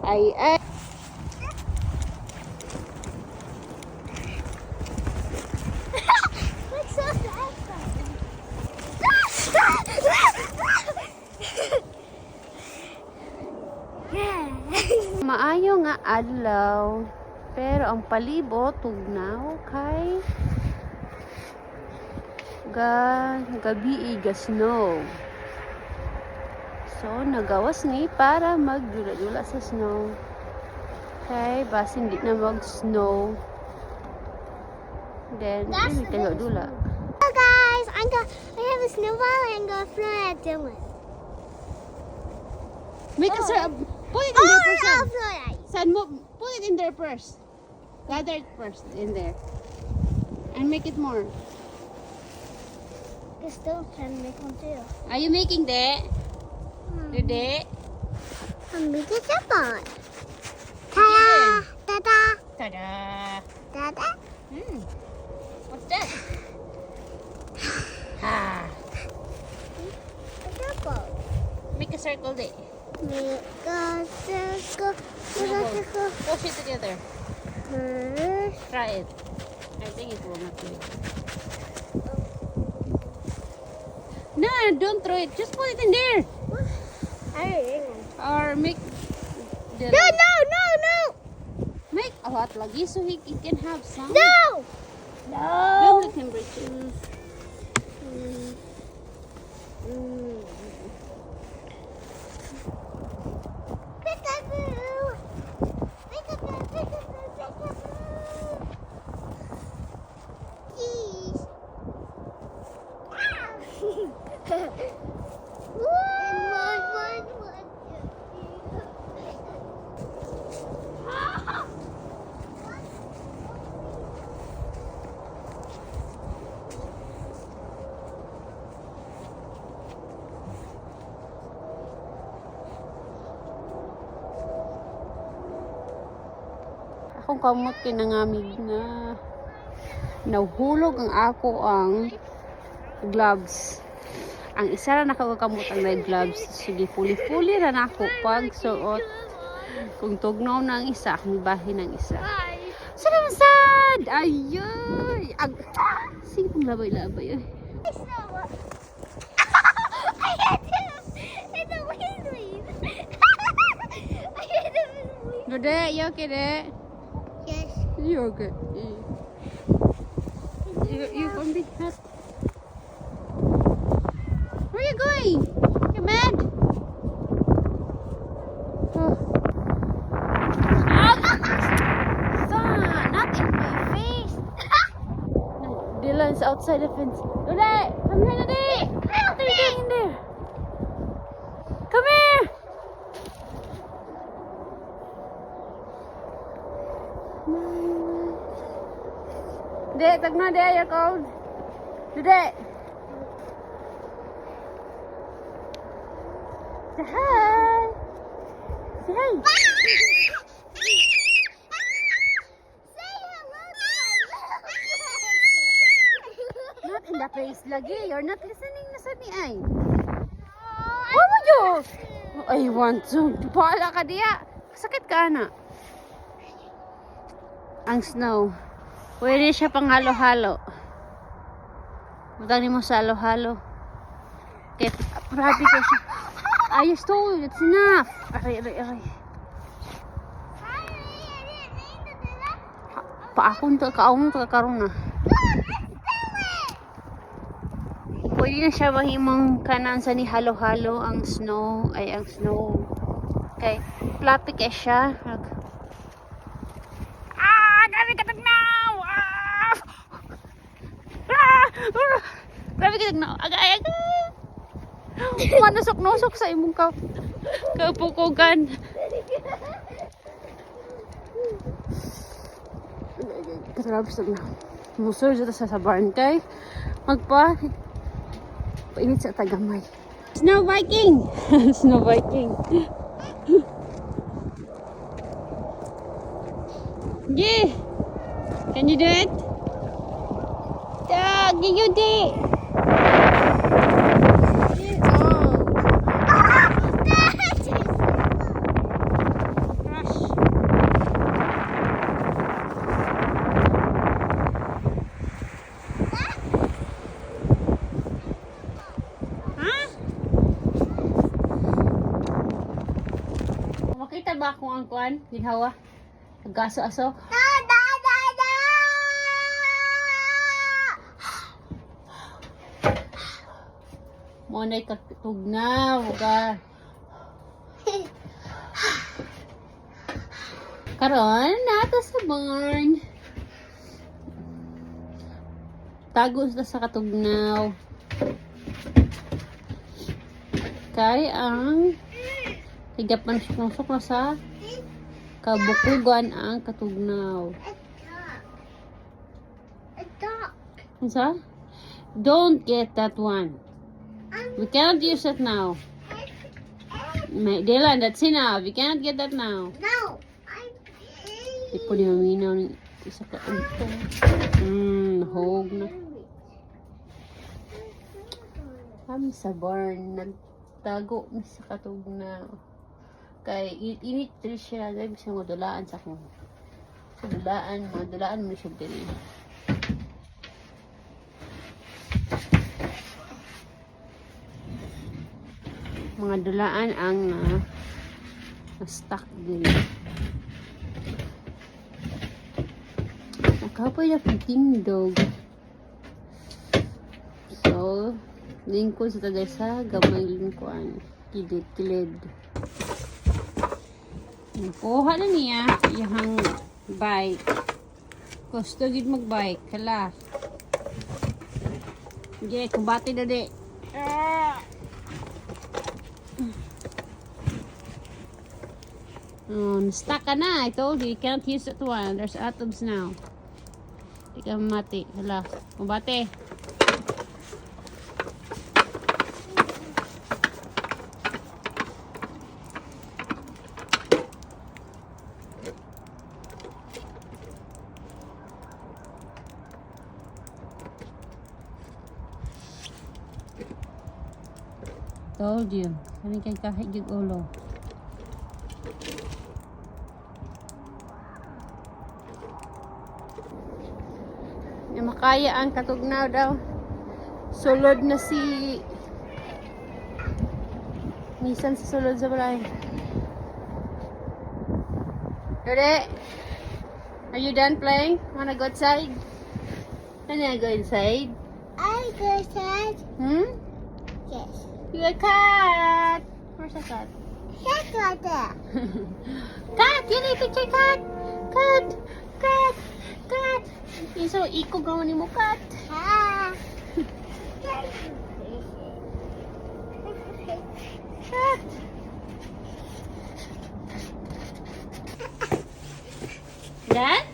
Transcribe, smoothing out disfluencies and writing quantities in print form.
Ay. What's so sad? Maayo nga adlaw. Pero ang palibot tugnaw kay gabi ga snow. So nagawas ni para magdula-dula sa snow. Kay basin di na mag-snow. Then That's hindi tayo dula. Hello guys, I have a snowball and I'm gonna throw it at Dylan. Make a put it in there first. I'll throw it at you. Son, put it in there first. Gather it first in there. And make it more. Because Dylan's trying to make one too. Are you making that? Today? I'm making a ball. Ta-da! Ta-da! Ta-da! Ta-da! What's that? Ha! A circle. Make a circle there. Make a circle. Make a circle. Push it together. First. Try it. I think it will not do it. No, don't throw it. Just put it in there. Or make the No! make a lot lagi so he can have some. No! Don't let him break it. Peekaboo! Peekaboo! Peekaboo! Peekaboo! Geez. Akong kamot kinangamig na nahuhulog ang ako ang gloves. Ang isa na nakakamot ang red gloves. Sige, puli-puli na ako pag suot. Kung tugnaw na ang isa, akong bahin ang isa. Sad! Ayoy! Sige pong labay-labay. I hit him in the Weasley. I hit him in the Weasley. Dode, you okay, De? Yes. You okay? You can be hot. Where are you going? You mad? Oh. Son, not in my face. Dylan's outside the fence. Dode, come here, Dode. What are you doing in there? Come here. Dede, tag na, Dede, you're cold. Dede. Say hi. Say hi. Say hello to my Not in the face lagi. You're not listening na sa ni ay. What would you? I want to. Paala ka diya. Sakit ka na. Ang snow. Pwede siya pang halo-halo. Magdani mo sa halo-halo. Okay, grabe ka siya. I just told you, it's enough. Aray. Sorry, I didn't mean to do that. Paakon to, kaon to karon na. Pwede na siya mahimong kanan sa ni halo-halo ang snow. Ay, ang snow. Okay, fluffy ka siya. Grabe ka tagnaw! Grabe ka tagnaw! Agay! Manusok-nusok sa imong kapukugan. Grabe sa tagnaw. Musor dito sa barn kay painit sa tagamay. Snow Viking! Snow Viking. Yeah! Can you do it? You do it! ang kuan, ginhawa. Gaso-aso. Da, da, da, da! Mo na katugnaw ka. Karon nato sa barn. Tago na sa katugnaw. Kay ang higapan susok na sa kabukugan ang katugnaw. Unsa? Don't get that one. We cannot use it now. Dylan, that's enough. We cannot get that now. No! Di po di maminaw ni isa ka untong. Hog na. Kami sa barn, nagtago mi sa katugnaw. Kay init diri siya, dahil bisa mo dulaan sa kong. Sa dulaan, mga dulaan mo siya diri. Mga dulaan ang na-stuck diri. Nakapoy na pagtindog. So, lingkod sa tagay sa gamay lingkuan. Kilid-kilid. Nakuha na niya yung bike. Gusto gid mag-bike. Kala. Sige, kumbati na di. Stuck ka na. I told you, you can't use that one. There's atoms now. Di ka mati. Hala, kumbati. Told you. Kani kay kahit yung ulo. Na makaya ang katugnaw daw. Sulod na si Nisan sa sulod sa balay. Ready? Are you done playing? Wanna go outside? Wanna go inside? I go sad. Yes. You're a cat. Where's the cat? That's right there. Cat! You need to check cat! Cat! Cat! Cat! Yung so, iko gawin mo cat. Ah. Cat! Dad?